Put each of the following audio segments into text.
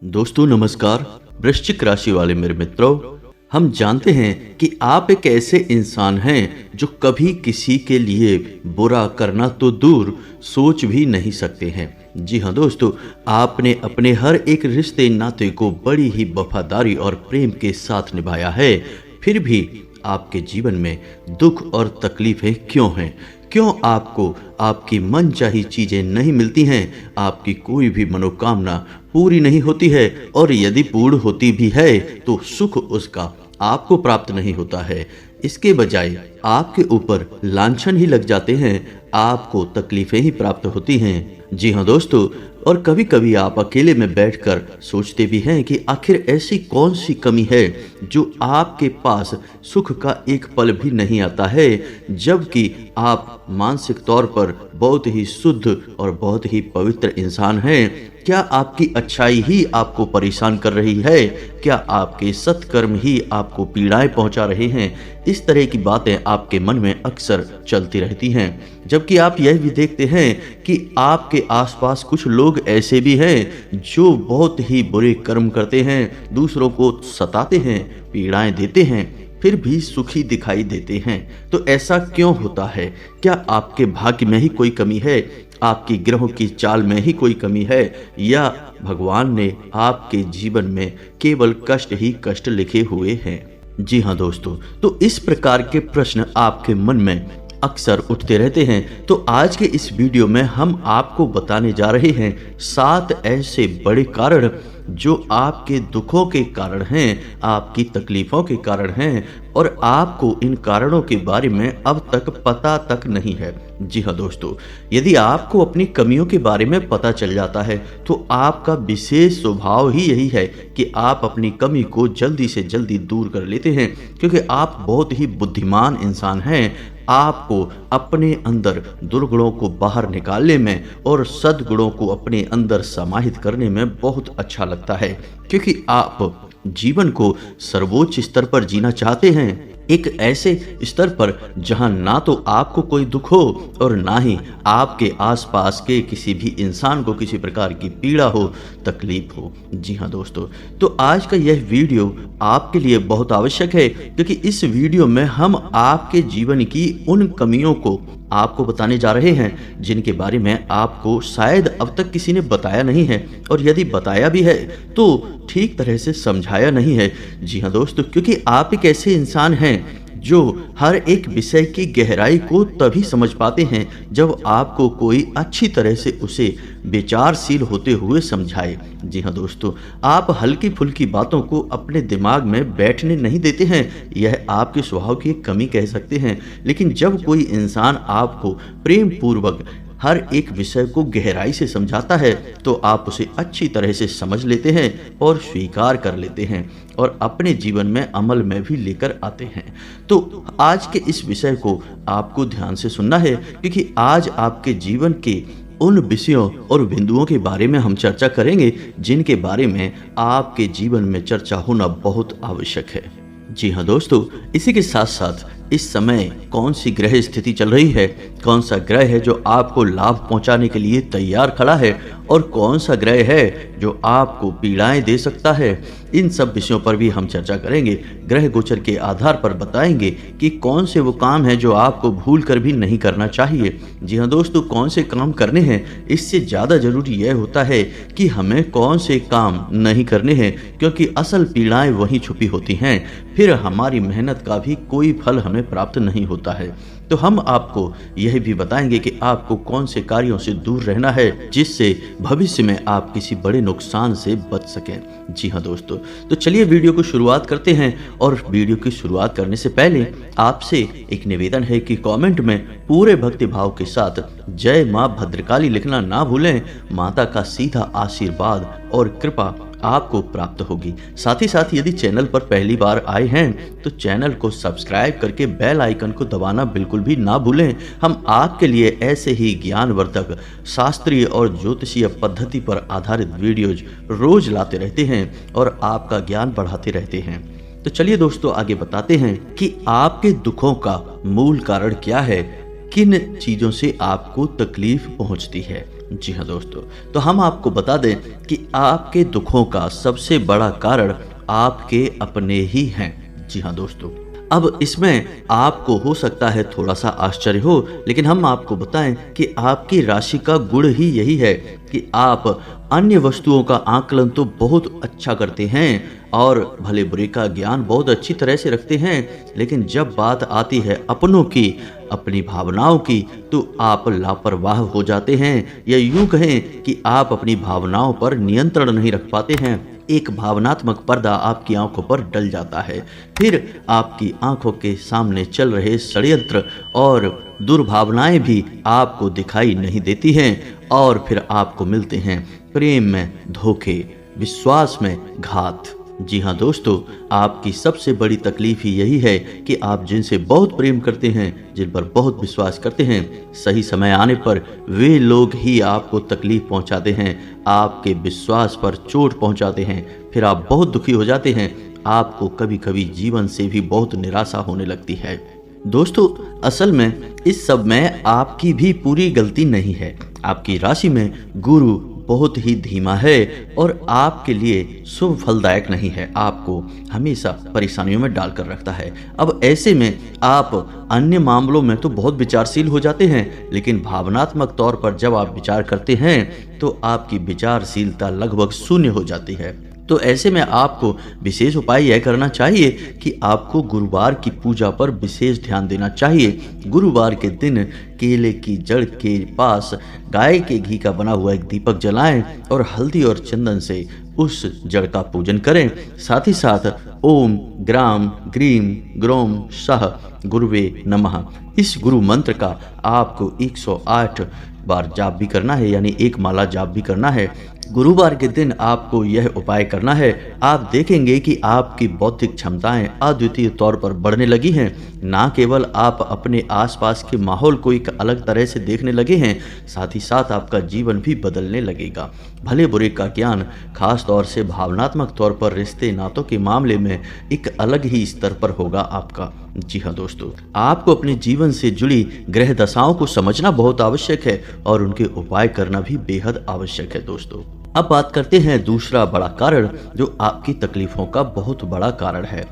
दोस्तों नमस्कार। वृश्चिक राशि वाले मेरे मित्रों, हम जानते हैं कि आप एक ऐसे इंसान हैं जो कभी किसी के लिए बुरा करना तो दूर सोच भी नहीं सकते हैं। जी हाँ दोस्तों, आपने अपने हर एक रिश्ते नाते को बड़ी ही वफादारी और प्रेम के साथ निभाया है। फिर भी आपके जीवन में दुख और तकलीफें क्यों हैं? क्यों आपको आपकी मनचाही चीजें नहीं मिलती हैं? आपकी कोई भी मनोकामना पूरी नहीं होती है, और यदि पूर्ण होती भी है तो सुख उसका आपको प्राप्त नहीं होता है। इसके बजाय आपके ऊपर लांछन ही लग जाते हैं, आपको तकलीफें ही प्राप्त होती हैं। जी हाँ दोस्तों, और कभी कभी आप अकेले में बैठकर सोचते भी हैं कि आखिर ऐसी कौन सी कमी है जो आपके पास सुख का एक पल भी नहीं आता है, जबकि आप मानसिक तौर पर बहुत ही शुद्ध और बहुत ही पवित्र इंसान हैं। क्या आपकी अच्छाई ही आपको परेशान कर रही है? क्या आपके सत्कर्म ही आपको पीड़ाएं पहुंचा रहे हैं? इस तरह की बातें आपके मन में अक्सर चलती रहती हैं, जबकि आप यह भी देखते हैं कि आपके आसपास कुछ लोग ऐसे भी हैं जो बहुत ही बुरे कर्म करते हैं, दूसरों को सताते हैं, पीड़ाएं देते हैं, फिर भी सुखी दिखाई देते हैं। तो ऐसा क्यों होता है? क्या आपके भाग्य में ही कोई कमी है? आपकी ग्रहों की चाल में ही कोई कमी है, या भगवान ने आपके जीवन में केवल कष्ट ही कष्ट लिखे हुए हैं? जी हाँ दोस्तों, तो इस प्रकार के प्रश्न आपके मन में अक्सर उठते रहते हैं। तो आज के इस वीडियो में हम आपको बताने जा रहे हैं 7 ऐसे बड़े कारण जो आपके दुखों के कारण हैं, आपकी तकलीफों के कारण हैं, और आपको इन कारणों के बारे में अब तक पता तक नहीं है। जी हाँ दोस्तों, यदि आपको अपनी कमियों के बारे में पता चल जाता है तो आपका विशेष स्वभाव ही यही है कि आप अपनी कमी को जल्दी से जल्दी दूर कर लेते हैं, क्योंकि आप बहुत ही बुद्धिमान इंसान हैं। आपको अपने अंदर दुर्गुणों को बाहर निकालने में और सद्गुणों को अपने अंदर समाहित करने में बहुत अच्छा लगता है, क्योंकि आप जीवन को सर्वोच्च स्तर पर जीना चाहते हैं, एक ऐसे स्तर पर जहां ना तो आपको कोई दुख हो और ना ही आपके आसपास के किसी भी इंसान को किसी प्रकार की पीड़ा हो, तकलीफ हो। जी हाँ दोस्तों, तो आज का यह वीडियो आपके लिए बहुत आवश्यक है, क्योंकि इस वीडियो में हम आपके जीवन की उन कमियों को आपको बताने जा रहे हैं जिनके बारे में आपको शायद अब तक किसी ने बताया नहीं है, और यदि बताया भी है तो ठीक तरह से समझाया नहीं है। जी हाँ दोस्तों, क्योंकि आप एक ऐसे इंसान हैं जो हर एक विषय की गहराई को तभी समझ पाते हैं जब आपको कोई अच्छी तरह से उसे विचारशील होते हुए समझाए। जी हाँ दोस्तों, आप हल्की फुल्की बातों को अपने दिमाग में बैठने नहीं देते हैं, यह आपके स्वभाव की एक कमी कह सकते हैं। लेकिन जब कोई इंसान आपको प्रेम पूर्वक हर एक विषय को गहराई से समझाता है तो आप उसे अच्छी तरह से समझ लेते हैं और स्वीकार कर लेते हैं और अपने जीवन में अमल में भी लेकर आते हैं। तो आज के इस विषय को आपको ध्यान से सुनना है, क्योंकि आज आपके जीवन के उन विषयों और बिंदुओं के बारे में हम चर्चा करेंगे जिनके बारे में आपके जीवन में चर्चा होना बहुत आवश्यक है। जी हाँ दोस्तों, इसी के साथ साथ इस समय कौन सी ग्रह स्थिति चल रही है, कौन सा ग्रह है जो आपको लाभ पहुंचाने के लिए तैयार खड़ा है, और कौन सा ग्रह है जो आपको पीड़ाएं दे सकता है, इन सब विषयों पर भी हम चर्चा करेंगे। ग्रह गोचर के आधार पर बताएंगे कि कौन से वो काम है जो आपको भूल कर भी नहीं करना चाहिए। जी हाँ दोस्तों, कौन से काम करने हैं, इससे ज़्यादा जरूरी यह होता है कि हमें कौन से काम नहीं करने हैं, क्योंकि असल पीड़ाएं वहीं छुपी होती हैं, फिर हमारी मेहनत का भी कोई फल हमें प्राप्त नहीं होता है। तो हम आपको यह भी बताएंगे कि आपको कौन से कार्यों से दूर रहना है जिससे भविष्य में आप किसी बड़े नुकसान से बच सकें। जी हाँ दोस्तों, तो चलिए वीडियो को शुरुआत करते हैं। और वीडियो की शुरुआत करने से पहले आपसे एक निवेदन है कि कमेंट में पूरे भक्ति भाव के साथ जय माँ भद्रकाली लिखना ना भूलें। माता का सीधा आशीर्वाद और कृपा आपको प्राप्त होगी। साथ ही साथ यदि चैनल पर पहली बार आए हैं तो चैनल को सब्सक्राइब करके बेल आइकन को दबाना बिल्कुल भी ना भूलें। हम आपके लिए ऐसे ही ज्ञानवर्धक, शास्त्रीय और ज्योतिषीय पद्धति पर आधारित वीडियोज रोज लाते रहते हैं और आपका ज्ञान बढ़ाते रहते हैं। तो चलिए दोस्तों, आगे बताते हैं कि आपके दुखों का मूल कारण क्या है, किन चीजों से आपको तकलीफ पहुंचती है। जी हाँ दोस्तों, तो हम आपको बता दें कि आपके दुखों का सबसे बड़ा कारण आपके अपने ही हैं। जी हाँ दोस्तों, अब इसमें आपको हो सकता है थोड़ा सा आश्चर्य हो, लेकिन हम आपको बताएं कि आपकी राशि का गुण ही यही है कि आप अन्य वस्तुओं का आकलन तो बहुत अच्छा करते हैं और भले बुरे का ज्ञान बहुत अच्छी तरह से रखते हैं, लेकिन जब बात आती है अपनों की, अपनी भावनाओं की, तो आप लापरवाह हो जाते हैं, या यूं कहें कि आप अपनी भावनाओं पर नियंत्रण नहीं रख पाते हैं। एक भावनात्मक पर्दा आपकी आंखों पर डल जाता है, फिर आपकी आंखों के सामने चल रहे षड्यंत्र और दुर्भावनाएं भी आपको दिखाई नहीं देती हैं, और फिर आपको मिलते हैं प्रेम में धोखे, विश्वास में घात। जी हाँ दोस्तों, आपकी सबसे बड़ी तकलीफ ही यही है कि आप जिनसे बहुत प्रेम करते हैं, जिन पर बहुत विश्वास करते हैं, सही समय आने पर वे लोग ही आपको तकलीफ पहुंचाते हैं, आपके विश्वास पर चोट पहुंचाते हैं, फिर आप बहुत दुखी हो जाते हैं। आपको कभी कभी जीवन से भी बहुत निराशा होने लगती है। दोस्तों, असल में इस सब में आपकी भी पूरी गलती नहीं है। आपकी राशि में गुरु बहुत ही धीमा है और आपके लिए शुभ फलदायक नहीं है, आपको हमेशा परेशानियों में डालकर रखता है। अब ऐसे में आप अन्य मामलों में तो बहुत विचारशील हो जाते हैं, लेकिन भावनात्मक तौर पर जब आप विचार करते हैं तो आपकी विचारशीलता लगभग शून्य हो जाती है। तो ऐसे में आपको विशेष उपाय यह करना चाहिए कि आपको गुरुवार की पूजा पर विशेष ध्यान देना चाहिए। गुरुवार के दिन केले की जड़ के पास गाय के घी का बना हुआ एक दीपक जलाएं और हल्दी और चंदन से उस जड़ का पूजन करें। साथ ही साथ ओम ग्राम ग्रीम ग्रोम सह गुरुवे नमः इस गुरु मंत्र का आपको 108 बार जाप भी करना है, यानी एक माला जाप भी करना है। गुरुवार के दिन आपको यह उपाय करना है। आप देखेंगे कि आपकी बौद्धिक क्षमताएं अद्वितीय तौर पर बढ़ने लगी हैं। ना केवल आप अपने आसपास के माहौल को एक अलग तरह से देखने लगे हैं, साथ ही साथ आपका जीवन भी बदलने लगेगा। भले बुरे का ज्ञान खास तौर से भावनात्मक तौर पर रिश्ते नातों के मामले में एक अलग ही स्तर पर होगा आपका। जी हाँ दोस्तों, आपको अपने जीवन से जुड़ी ग्रह दशाओं को समझना बहुत आवश्यक है और उनके उपाय करना भी बेहद आवश्यक है। दोस्तों, अब बात करते हैं दूसरा बड़ा कारण जो आपकी तकलीफों का बहुत बड़ा कारण है।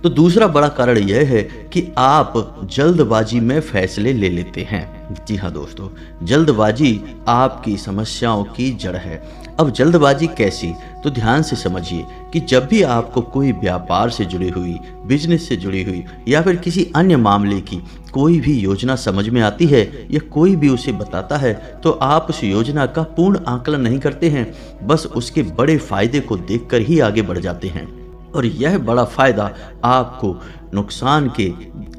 तो दूसरा बड़ा कारण यह है कि आप जल्दबाजी में फैसले ले लेते हैं। जी हाँ दोस्तों, जल्दबाजी आपकी समस्याओं की जड़ है। अब जल्दबाजी कैसी, तो ध्यान से समझिए कि जब भी आपको कोई व्यापार से जुड़ी हुई, बिजनेस से जुड़ी हुई या फिर किसी अन्य मामले की कोई भी योजना समझ में आती है या कोई भी उसे बताता है, तो आप उस योजना का पूर्ण आकलन नहीं करते हैं, बस उसके बड़े फायदे को देखकर ही आगे बढ़ जाते हैं। और यह बड़ा फायदा आपको नुकसान के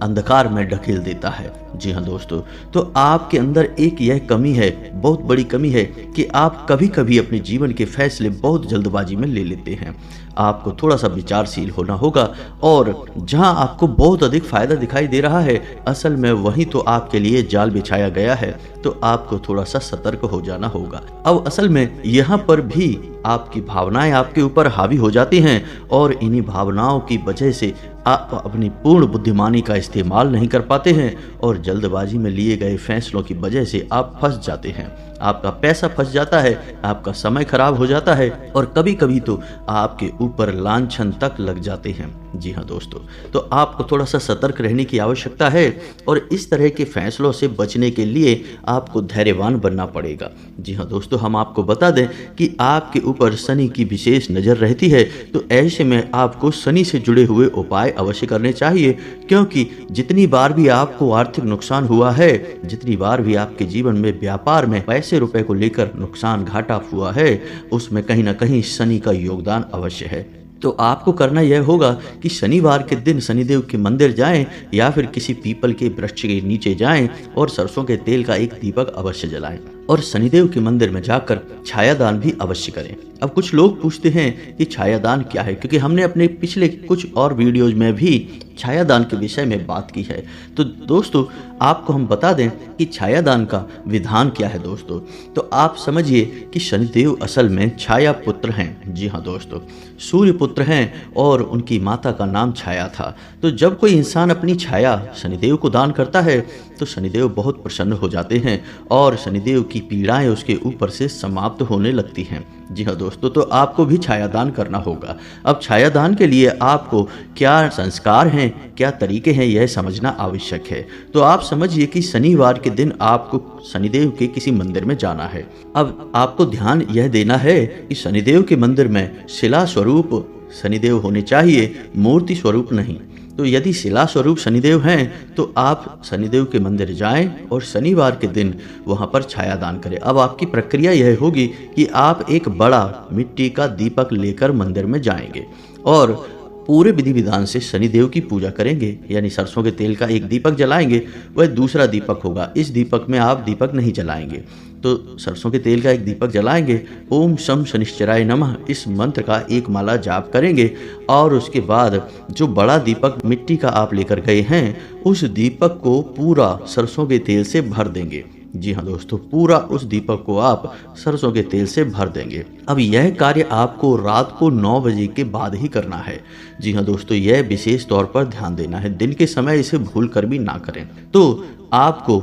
अंधकार में ढकेल देता है। जी हाँ दोस्तों, तो आपके अंदर एक यह कमी है, बहुत बड़ी कमी है कि आप कभी कभी अपने जीवन के फैसले बहुत जल्दबाजी में ले लेते हैं। आपको थोड़ा सा विचारशील होना होगा और जहां आपको बहुत अधिक फायदा दिखाई दे रहा है, असल में वहीं तो आपके लिए जाल बिछाया गया है, तो आपको थोड़ा सा सतर्क हो जाना होगा। अब असल में यहाँ पर भी आपकी भावनाएं आपके ऊपर हावी हो जाती हैं और इन्हीं भावनाओं की वजह से आप अपनी पूर्ण बुद्धिमानी का इस्तेमाल नहीं कर पाते हैं और जल्दबाजी में लिए गए फैसलों की वजह से आप फंस जाते हैं। आपका पैसा फंस जाता है, आपका समय खराब हो जाता है और कभी कभी तो आपके ऊपर लांछन तक लग जाते हैं। जी हाँ दोस्तों, तो आपको थोड़ा सा सतर्क रहने की आवश्यकता है और इस तरह के फैसलों से बचने के लिए आपको धैर्यवान बनना पड़ेगा। जी हाँ दोस्तों, हम आपको बता दें कि आपके ऊपर शनि की विशेष नज़र रहती है, तो ऐसे में आपको शनि से जुड़े हुए उपाय अवश्य करने चाहिए, क्योंकि जितनी बार भी आपको आर्थिक नुकसान हुआ है, जितनी बार भी आपके जीवन में व्यापार में पैसे रुपए को लेकर नुकसान घाटा हुआ है, उसमें कहीं ना कहीं शनि का योगदान अवश्य है। तो आपको करना यह होगा कि शनिवार के दिन शनिदेव के मंदिर जाएं या फिर किसी पीपल के वृक्ष के नीचे जाएं और सरसों के तेल का एक दीपक अवश्य जलाएं और शनिदेव के मंदिर में जाकर छायादान भी अवश्य करें। अब कुछ लोग पूछते हैं कि छायादान क्या है, क्योंकि हमने अपने पिछले कुछ और वीडियोज में भी छायादान के विषय में बात की है। तो दोस्तों, आपको हम बता दें कि छायादान का विधान क्या है। दोस्तों, तो आप समझिए कि शनिदेव असल में छाया पुत्र हैं। जी हाँ दोस्तों, सूर्य पुत्र हैं और उनकी माता का नाम छाया था। तो जब कोई इंसान अपनी छाया शनिदेव को दान करता है तो शनिदेव बहुत प्रसन्न हो जाते हैं और शनिदेव की पीड़ाएं उसके ऊपर से समाप्त होने लगती हैं। जी हाँ दोस्तों, तो आपको भी छायादान करना होगा। अब छायादान के लिए आपको क्या संस्कार हैं, क्या तरीके हैं, यह समझना आवश्यक है। तो आप समझिए कि शनिवार के दिन आपको शनिदेव के किसी मंदिर में जाना है। अब आपको ध्यान यह देना है कि शनिदेव के मंदिर में शिला स्वरूप शनिदेव होने चाहिए, मूर्ति स्वरूप नहीं। तो यदि शिला स्वरूप शनिदेव हैं तो आप शनिदेव के मंदिर जाएं और शनिवार के दिन वहां पर छायादान करें। अब आपकी प्रक्रिया यह होगी कि आप एक बड़ा मिट्टी का दीपक लेकर मंदिर में जाएंगे और पूरे विधि विधान से शनिदेव की पूजा करेंगे, यानी सरसों के तेल का एक दीपक जलाएंगे, वह दूसरा दीपक होगा। इस दीपक में आप दीपक नहीं जलाएंगे, तो सरसों के तेल का एक दीपक जलाएंगे, ओम शम शनिश्चराय नमः इस मंत्र का एक माला जाप करेंगे और उसके बाद जो बड़ा दीपक मिट्टी का आप लेकर गए हैं उस दीपक को पूरा सरसों के तेल से भर देंगे। जी हाँ दोस्तों, पूरा उस दीपक को आप सरसों के तेल से भर देंगे। अब यह कार्य आपको रात को 9 बजे के बाद ही करना है। जी हाँ दोस्तों, यह विशेष तौर पर ध्यान देना है, दिन के समय इसे भूल कर भी ना करें। तो आपको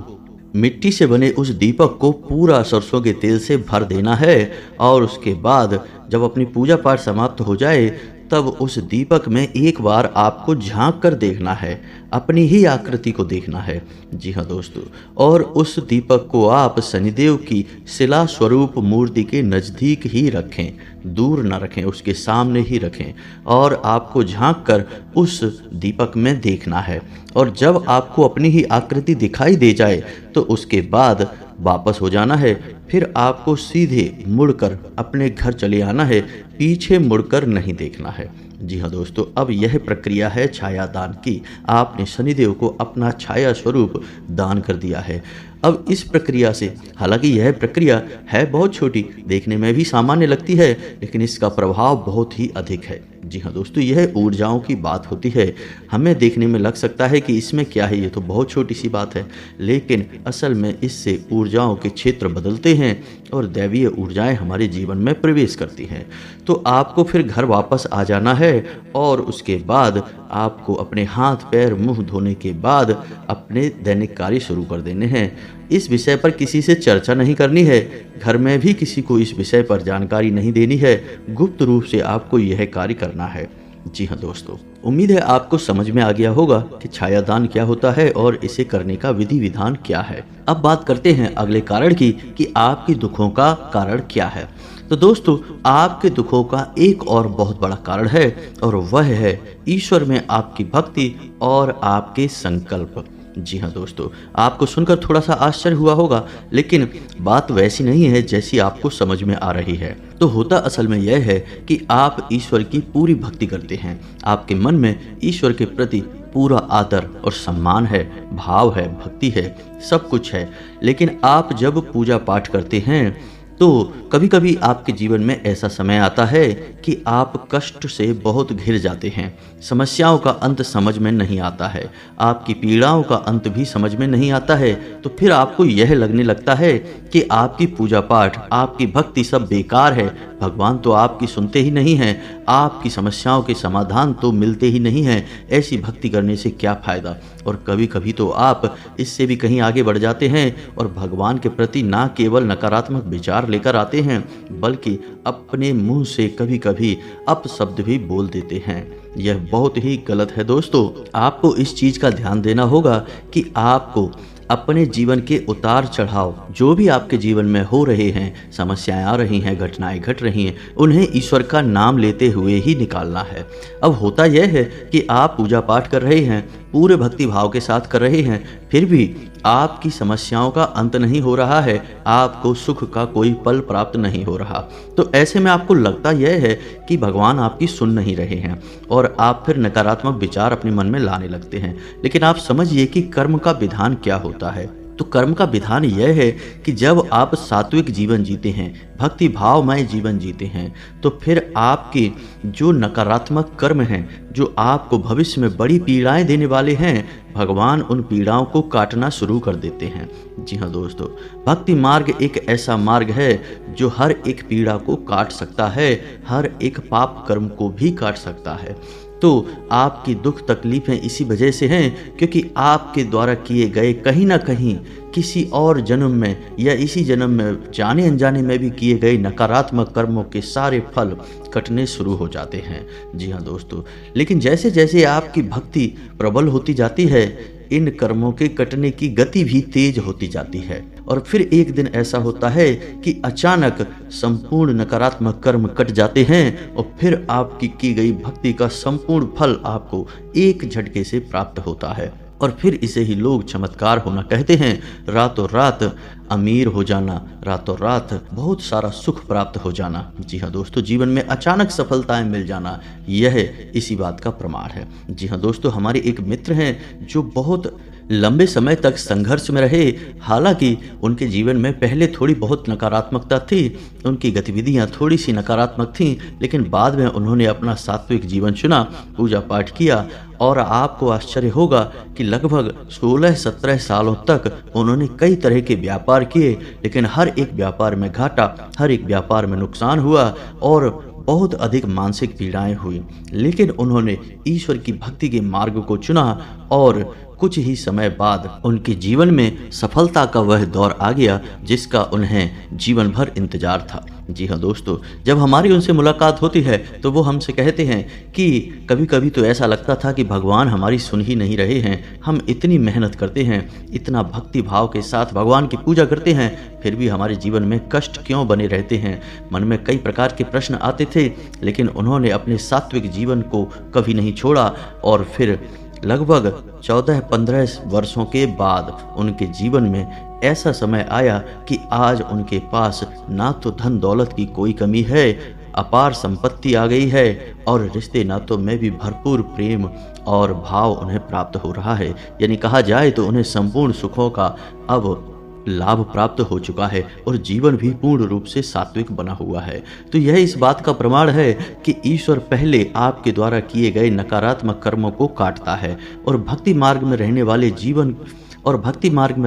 मिट्टी से बने उस दीपक को पूरा सरसों के तेल से भर देना है और उसके बाद जब अपनी पूजा पाठ समाप्त हो जाए तब उस दीपक में एक बार आपको झांक कर देखना है, अपनी ही आकृति को देखना है। जी हाँ दोस्तों, और उस दीपक को आप शनिदेव की शिला स्वरूप मूर्ति के नज़दीक ही रखें, दूर न रखें, उसके सामने ही रखें और आपको झांक कर उस दीपक में देखना है। और जब आपको अपनी ही आकृति दिखाई दे जाए तो उसके बाद वापस हो जाना है। फिर आपको सीधे मुड़कर अपने घर चले आना है, पीछे मुड़कर नहीं देखना है। जी हाँ दोस्तों, अब यह प्रक्रिया है छायादान की। आपने शनिदेव को अपना छाया स्वरूप दान कर दिया है। अब इस प्रक्रिया से, हालांकि यह प्रक्रिया है बहुत छोटी, देखने में भी सामान्य लगती है, लेकिन इसका प्रभाव बहुत ही अधिक है। जी हाँ दोस्तों, यह ऊर्जाओं की बात होती है। हमें देखने में लग सकता है कि इसमें क्या है, ये तो बहुत छोटी सी बात है, लेकिन असल में इससे ऊर्जाओं के क्षेत्र बदलते हैं और दैवीय ऊर्जाएं हमारे जीवन में प्रवेश करती हैं। तो आपको फिर घर वापस आ जाना है और उसके बाद आपको अपने हाथ पैर मुंह धोने के बाद अपने दैनिक कार्य शुरू कर देने हैं। इस विषय पर किसी से चर्चा नहीं करनी है, घर में भी किसी को इस विषय पर जानकारी नहीं देनी है, गुप्त रूप से आपको यह कार्य करना है। जी हाँ दोस्तों, उम्मीद है आपको समझ में आ गया होगा कि छायादान क्या होता है और इसे करने का विधि विधान क्या है। अब बात करते हैं अगले कारण की कि आपके दुखों का कारण क्या है। तो दोस्तों, आपके दुखों का एक और बहुत बड़ा कारण है और वह है ईश्वर में आपकी भक्ति और आपके संकल्प। जी हाँ दोस्तों, आपको सुनकर थोड़ा सा आश्चर्य हुआ होगा, लेकिन बात वैसी नहीं है जैसी आपको समझ में आ रही है। तो होता असल में यह है कि आप ईश्वर की पूरी भक्ति करते हैं, आपके मन में ईश्वर के प्रति पूरा आदर और सम्मान है, भाव है, भक्ति है, सब कुछ है। लेकिन आप जब पूजा पाठ करते हैं तो कभी कभी आपके जीवन में ऐसा समय आता है कि आप कष्ट से बहुत घिर जाते हैं, समस्याओं का अंत समझ में नहीं आता है, आपकी पीड़ाओं का अंत भी समझ में नहीं आता है। तो फिर आपको यह लगने लगता है कि आपकी पूजा पाठ, आपकी भक्ति सब बेकार है, भगवान तो आपकी सुनते ही नहीं हैं, आपकी समस्याओं के समाधान तो मिलते ही नहीं हैं, ऐसी भक्ति करने से क्या फ़ायदा। और कभी कभी तो आप इससे भी कहीं आगे बढ़ जाते हैं और भगवान के प्रति ना केवल नकारात्मक विचार लेकर आते हैं, बल्कि अपने मुंह से कभी कभी अपशब्द भी बोल देते हैं। यह बहुत ही गलत है दोस्तों। आपको इस चीज़ का ध्यान देना होगा कि आपको अपने जीवन के उतार चढ़ाव जो भी आपके जीवन में हो रहे हैं, समस्याएं आ रही हैं, घटनाएं घट रही हैं, उन्हें ईश्वर का नाम लेते हुए ही निकालना है। अब होता यह है कि आप पूजा पाठ कर रहे हैं, पूरे भक्ति भाव के साथ कर रहे हैं, फिर भी आपकी समस्याओं का अंत नहीं हो रहा है, आपको सुख का कोई पल प्राप्त नहीं हो रहा। तो ऐसे में आपको लगता यह है कि भगवान आपकी सुन नहीं रहे हैं और आप फिर नकारात्मक विचार अपने मन में लाने लगते हैं। लेकिन आप समझिए कि कर्म का विधान क्या होता है। तो कर्म का विधान यह है कि जब आप सात्विक जीवन जीते हैं, भक्ति भावमय जीवन जीते हैं, तो फिर आपके जो नकारात्मक कर्म हैं, जो आपको भविष्य में बड़ी पीड़ाएं देने वाले हैं, भगवान उन पीड़ाओं को काटना शुरू कर देते हैं। जी हाँ दोस्तों, भक्ति मार्ग एक ऐसा मार्ग है जो हर एक पीड़ा को काट सकता है, हर एक पाप कर्म को भी काट सकता है। तो आपकी दुख तकलीफें इसी वजह से हैं क्योंकि आपके द्वारा किए गए कहीं ना कहीं किसी और जन्म में या इसी जन्म में जाने अनजाने में भी किए गए नकारात्मक कर्मों के सारे फल कटने शुरू हो जाते हैं। जी हाँ दोस्तों, लेकिन जैसे जैसे आपकी भक्ति प्रबल होती जाती है, इन कर्मों के कटने की गति भी तेज होती जाती है और फिर एक दिन ऐसा होता है कि अचानक संपूर्ण नकारात्मक कर्म कट जाते हैं और फिर आपकी की गई भक्ति का संपूर्ण फल आपको एक झटके से प्राप्त होता है। और फिर इसे ही लोग चमत्कार होना कहते हैं। रातों रात अमीर हो जाना, रातों रात बहुत सारा सुख प्राप्त हो जाना। जी हाँ दोस्तों, जीवन में अचानक सफलताएं मिल जाना, यह इसी बात का प्रमाण है। जी हाँ दोस्तों, हमारे एक मित्र हैं जो बहुत लंबे समय तक संघर्ष में रहे। हालांकि उनके जीवन में पहले थोड़ी बहुत नकारात्मकता थी, उनकी गतिविधियां थोड़ी सी नकारात्मक थीं, लेकिन बाद में उन्होंने अपना सात्विक जीवन चुना, पूजा पाठ किया और आपको आश्चर्य होगा कि लगभग 16-17 सालों तक उन्होंने कई तरह के व्यापार किए, लेकिन हर एक व्यापार में घाटा, हर एक व्यापार में नुकसान हुआ और बहुत अधिक मानसिक पीड़ाएं हुई। लेकिन उन्होंने ईश्वर की भक्ति के मार्ग को चुना और कुछ ही समय बाद उनके जीवन में सफलता का वह दौर आ गया जिसका उन्हें जीवन भर इंतजार था। जी हाँ दोस्तों, जब हमारी उनसे मुलाकात होती है तो वो हमसे कहते हैं कि कभी कभी तो ऐसा लगता था कि भगवान हमारी सुन ही नहीं रहे हैं। हम इतनी मेहनत करते हैं, इतना भक्ति भाव के साथ भगवान की पूजा करते हैं, फिर भी हमारे जीवन में कष्ट क्यों बने रहते हैं। मन में कई प्रकार के प्रश्न आते थे, लेकिन उन्होंने अपने सात्विक जीवन को कभी नहीं छोड़ा और फिर लगभग 14-15 वर्षों के बाद उनके जीवन में ऐसा समय आया कि आज उनके पास ना तो धन दौलत की कोई कमी है, अपार संपत्ति आ गई है और रिश्ते नातों में भी भरपूर प्रेम और भाव उन्हें प्राप्त हो रहा है। यानी कहा जाए तो उन्हें संपूर्ण सुखों का अब लाभ प्राप्त हो चुका है और जीवन भी पूर्ण रूप से सात्विक बना हुआ है। तो यह इस बात का प्रमाण है कि ईश्वर पहले आपके द्वारा किए गए नकारात्मक कर्मों को काटता है और भक्ति मार्ग में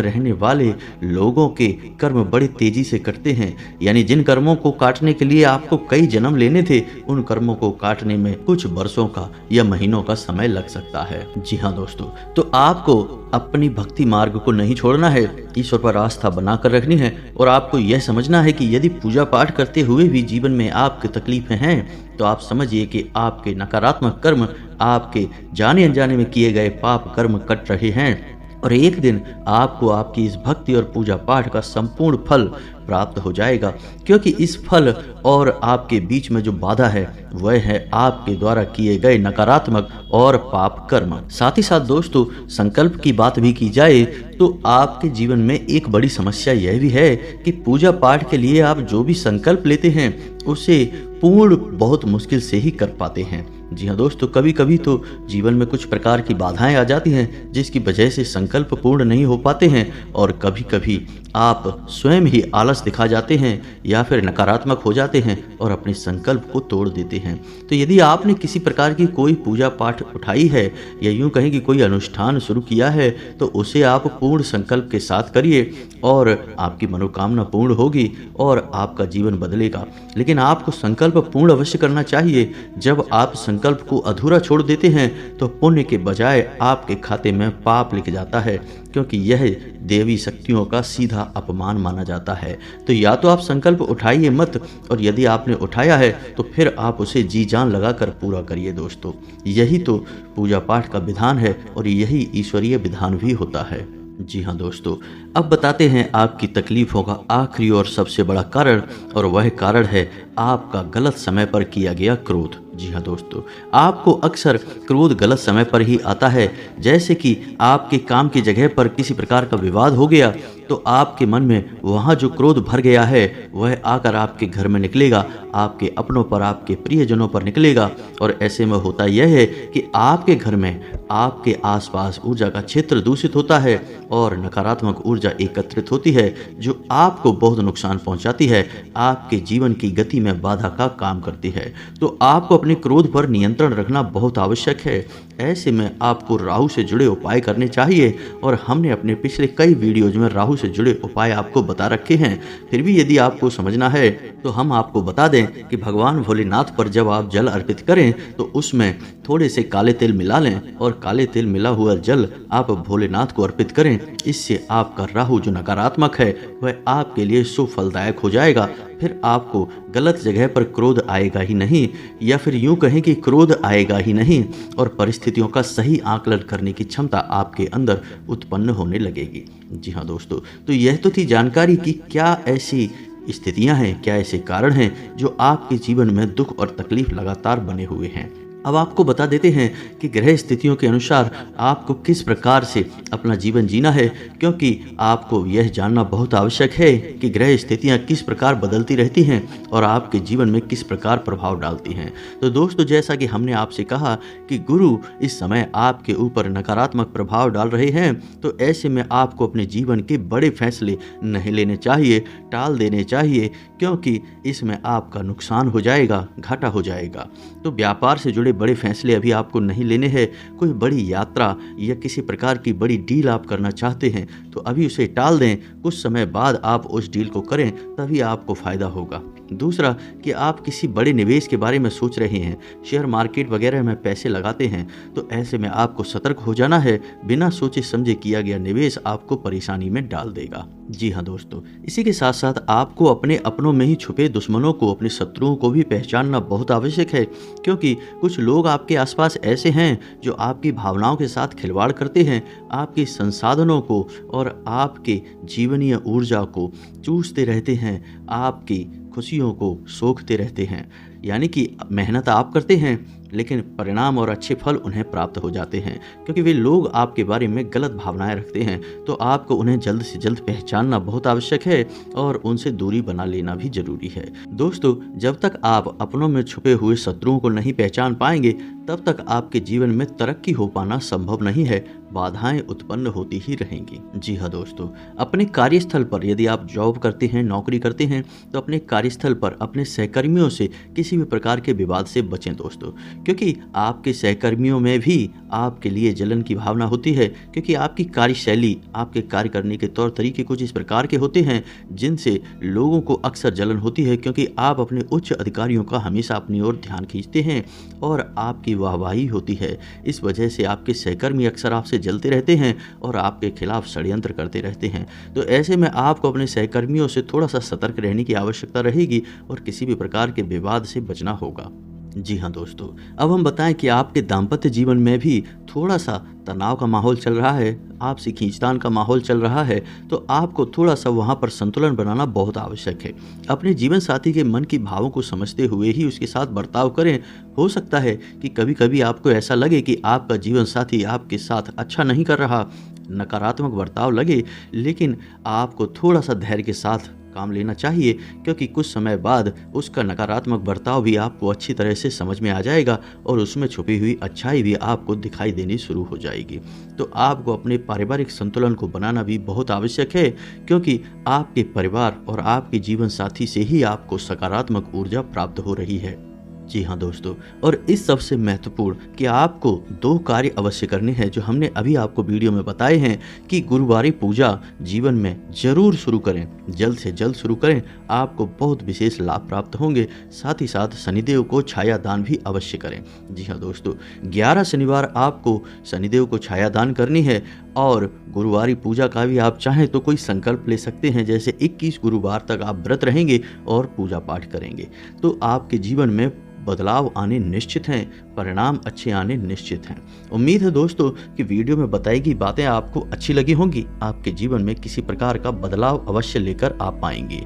रहने वाले लोगों के कर्म बड़ी तेजी से कटते हैं। यानी जिन कर्मों को काटने के लिए आपको कई जन्म लेने थे, उन कर्मों को काटने में कुछ वर्षों का या महीनों का समय लग सकता है। जी हाँ दोस्तों, तो आपको अपनी भक्ति मार्ग को नहीं छोड़ना है, ईश्वर पर आस्था बनाकर रखनी है और आपको यह समझना है कि यदि पूजा पाठ करते हुए भी जीवन में आपकी तकलीफें हैं तो आप समझिए कि आपके नकारात्मक कर्म, आपके जाने अनजाने में किए गए पाप कर्म कट रहे हैं और एक दिन आपको आपकी इस भक्ति और पूजा पाठ का संपूर्ण फल प्राप्त हो जाएगा। क्योंकि इस फल और आपके बीच में जो बाधा है वह है आपके द्वारा किए गए नकारात्मक और पाप कर्म। साथ ही साथ दोस्तों, संकल्प की बात भी की जाए तो आपके जीवन में एक बड़ी समस्या यह भी है कि पूजा पाठ के लिए आप जो भी संकल्प लेते हैं उसे पूर्ण बहुत मुश्किल से ही कर पाते हैं। जी हाँ दोस्तों, कभी कभी तो जीवन में कुछ प्रकार की बाधाएं आ जाती हैं जिसकी वजह से संकल्प पूर्ण नहीं हो पाते हैं और कभी कभी आप स्वयं ही आलस दिखा जाते हैं या फिर नकारात्मक हो जाते हैं और अपने संकल्प को तोड़ देते हैं। तो यदि आपने किसी प्रकार की कोई पूजा पाठ उठाई है या यूं कहें कि कोई अनुष्ठान शुरू किया है तो उसे आप पूर्ण संकल्प के साथ करिए और आपकी मनोकामना पूर्ण होगी और आपका जीवन बदलेगा। लेकिन आपको संकल्प पूर्ण अवश्य करना चाहिए। जब आप संकल्प को अधूरा छोड़ देते हैं तो पुण्य के बजाय आपके खाते में पाप लिख जाता है, क्योंकि यह देवी शक्तियों का सीधा अपमान माना जाता है। तो या तो आप संकल्प उठाइए मत, और यदि आपने उठाया है तो फिर आप उसे जी जान लगाकर पूरा करिए दोस्तों। यही तो पूजा पाठ का विधान है और यही ईश्वरीय विधान भी होता है। जी हाँ दोस्तों, अब बताते हैं आपकी तकलीफों का आखिरी और सबसे बड़ा कारण, और वह कारण है आपका गलत समय पर किया गया क्रोध। जी हाँ दोस्तों, आपको अक्सर क्रोध गलत समय पर ही आता है। जैसे कि आपके काम की जगह पर किसी प्रकार का विवाद हो गया तो आपके मन में वहाँ जो क्रोध भर गया है वह आकर आपके घर में निकलेगा, आपके अपनों पर, आपके प्रियजनों पर निकलेगा। और ऐसे में होता यह है कि आपके घर में, आपके आसपास ऊर्जा का क्षेत्र दूषित होता है और नकारात्मक ऊर्जा एकत्रित होती है जो आपको बहुत नुकसान पहुंचाती है, आपके जीवन की गति में बाधा का काम करती है। तो आपको अपने क्रोध पर नियंत्रण रखना बहुत आवश्यक है। ऐसे में आपको राहु से जुड़े उपाय करने चाहिए और हमने अपने पिछले कई वीडियोज में राहु से जुड़े उपाय आपको बता रखे हैं। फिर भी यदि आपको समझना है तो हम आपको बता दें कि भगवान भोलेनाथ पर जब आप जल अर्पित करें तो उसमें थोड़े से काले तिल मिला लें और काले तिल मिला हुआ जल आप भोलेनाथ को अर्पित करें। इससे आपका राहु जो नकारात्मक है वह आपके लिए शुभ फलदायक हो जाएगा। फिर आपको गलत जगह पर क्रोध आएगा ही नहीं, या फिर यूं कहें कि क्रोध आएगा ही नहीं और परिस्थितियों का सही आकलन करने की क्षमता आपके अंदर उत्पन्न होने लगेगी। जी हाँ दोस्तों, तो यह तो थी जानकारी कि क्या ऐसी स्थितियां हैं, क्या ऐसे कारण हैं जो आपके जीवन में दुख और तकलीफ लगातार बने हुए हैं। अब आपको बता देते हैं कि ग्रह स्थितियों के अनुसार आपको किस प्रकार से अपना जीवन जीना है, क्योंकि आपको यह जानना बहुत आवश्यक है कि ग्रह स्थितियां किस प्रकार बदलती रहती हैं और आपके जीवन में किस प्रकार प्रभाव डालती हैं। तो दोस्तों, जैसा कि हमने आपसे कहा कि गुरु इस समय आपके ऊपर नकारात्मक प्रभाव डाल रहे हैं, तो ऐसे में आपको अपने जीवन के बड़े फैसले नहीं लेने चाहिए, टाल देने चाहिए, क्योंकि इसमें आपका नुकसान हो जाएगा, घाटा हो जाएगा। तो व्यापार से जुड़े बड़े फैसले अभी आपको नहीं लेने हैं। कोई बड़ी यात्रा या किसी प्रकार की बड़ी डील आप करना चाहते हैं तो अभी उसे टाल दें, कुछ समय बाद आप उस डील को करें, तभी आपको फायदा होगा। दूसरा कि आप किसी बड़े निवेश के बारे में सोच रहे हैं, शेयर मार्केट वगैरह में पैसे लगाते हैं, तो ऐसे में आपको सतर्क हो जाना है। बिना सोचे समझे किया गया निवेश आपको परेशानी में डाल देगा। जी हाँ दोस्तों, इसी के साथ साथ आपको अपने अपनों में ही छुपे दुश्मनों को, अपने शत्रुओं को भी पहचानना बहुत आवश्यक है, क्योंकि कुछ लोग आपके आसपास ऐसे हैं जो आपकी भावनाओं के साथ खिलवाड़ करते हैं, आपके संसाधनों को और आपके जीवनीय ऊर्जा को चूसते रहते हैं, आपकी खुशियों को सोखते रहते हैं। यानी कि मेहनत आप करते हैं लेकिन परिणाम और अच्छे फल उन्हें प्राप्त हो जाते हैं, क्योंकि वे लोग आपके बारे में गलत भावनाएं रखते हैं। तो आपको उन्हें जल्द से जल्द पहचानना बहुत आवश्यक है और उनसे दूरी बना लेना भी जरूरी है। दोस्तों, जब तक आप अपनों में छुपे हुए शत्रुओं को नहीं पहचान पाएंगे तब तक आपके जीवन में तरक्की हो पाना संभव नहीं है, बाधाएं उत्पन्न होती ही रहेंगी। जी हाँ दोस्तों, अपने कार्यस्थल पर यदि आप जॉब करते हैं, नौकरी करते हैं, तो अपने कार्यस्थल पर अपने सहकर्मियों से किसी भी प्रकार के विवाद से बचें दोस्तों, क्योंकि आपके सहकर्मियों में भी आपके लिए जलन की भावना होती है, क्योंकि आपकी कार्यशैली, आपके कार्य करने के तौर तरीके कुछ इस प्रकार के होते हैं जिनसे लोगों को अक्सर जलन होती है, क्योंकि आप अपने उच्च अधिकारियों का हमेशा अपनी ओर ध्यान खींचते हैं और आपकी वाहवाही होती है। इस वजह से आपके सहकर्मी अक्सर आपसे जलते रहते हैं और आपके खिलाफ षड्यंत्र करते रहते हैं। तो ऐसे में आपको अपने सहकर्मियों से थोड़ा सा सतर्क रहने की आवश्यकता रहेगी और किसी भी प्रकार के विवाद से बचना होगा। जी हाँ दोस्तों, अब हम बताएं कि आपके दाम्पत्य जीवन में भी थोड़ा सा तनाव का माहौल चल रहा है, आपसी खींचतान का माहौल चल रहा है, तो आपको थोड़ा सा वहाँ पर संतुलन बनाना बहुत आवश्यक है। अपने जीवन साथी के मन की भावों को समझते हुए ही उसके साथ बर्ताव करें। हो सकता है कि कभी कभी आपको ऐसा लगे कि आपका जीवन साथी आपके साथ अच्छा नहीं कर रहा, नकारात्मक बर्ताव लगे, लेकिन आपको थोड़ा सा धैर्य के साथ काम लेना चाहिए, क्योंकि कुछ समय बाद उसका नकारात्मक बर्ताव भी आपको अच्छी तरह से समझ में आ जाएगा और उसमें छुपी हुई अच्छाई भी आपको दिखाई देनी शुरू हो जाएगी। तो आपको अपने पारिवारिक संतुलन को बनाना भी बहुत आवश्यक है, क्योंकि आपके परिवार और आपके जीवन साथी से ही आपको सकारात्मक ऊर्जा प्राप्त हो रही है। जी हाँ दोस्तों, और इस सबसे महत्वपूर्ण कि आपको 2 कार्य अवश्य करने हैं जो हमने अभी आपको वीडियो में बताए हैं कि गुरुवारी पूजा जीवन में जरूर शुरू करें, जल्द से जल्द शुरू करें, आपको बहुत विशेष लाभ प्राप्त होंगे। साथ ही साथ शनिदेव को छाया दान भी अवश्य करें। जी हाँ दोस्तों, 11 शनिवार आपको शनिदेव को छाया दान करनी है और गुरुवारी पूजा का भी आप चाहें तो कोई संकल्प ले सकते हैं, जैसे 21 गुरुवार तक आप व्रत रहेंगे और पूजा पाठ करेंगे, तो आपके जीवन में बदलाव आने निश्चित हैं, परिणाम अच्छे आने निश्चित हैं। उम्मीद है दोस्तों कि वीडियो में बताई गई बातें आपको अच्छी लगी होंगी, आपके जीवन में किसी प्रकार का बदलाव अवश्य लेकर आ पाएंगे।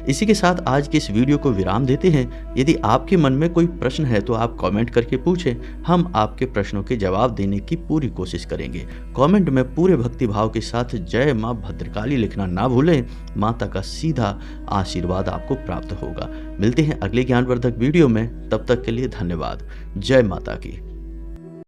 इसी के साथ आज के इस वीडियो को विराम देते हैं। यदि आपके मन में कोई प्रश्न है तो आप कमेंट करके पूछें, हम आपके प्रश्नों के जवाब देने की पूरी कोशिश करेंगे। कमेंट में पूरे भक्ति भाव के साथ जय माँ भद्रकाली लिखना ना भूलें, माता का सीधा आशीर्वाद आपको प्राप्त होगा। मिलते हैं अगले ज्ञानवर्धक वीडियो में, तब तक के लिए धन्यवाद। जय माता की।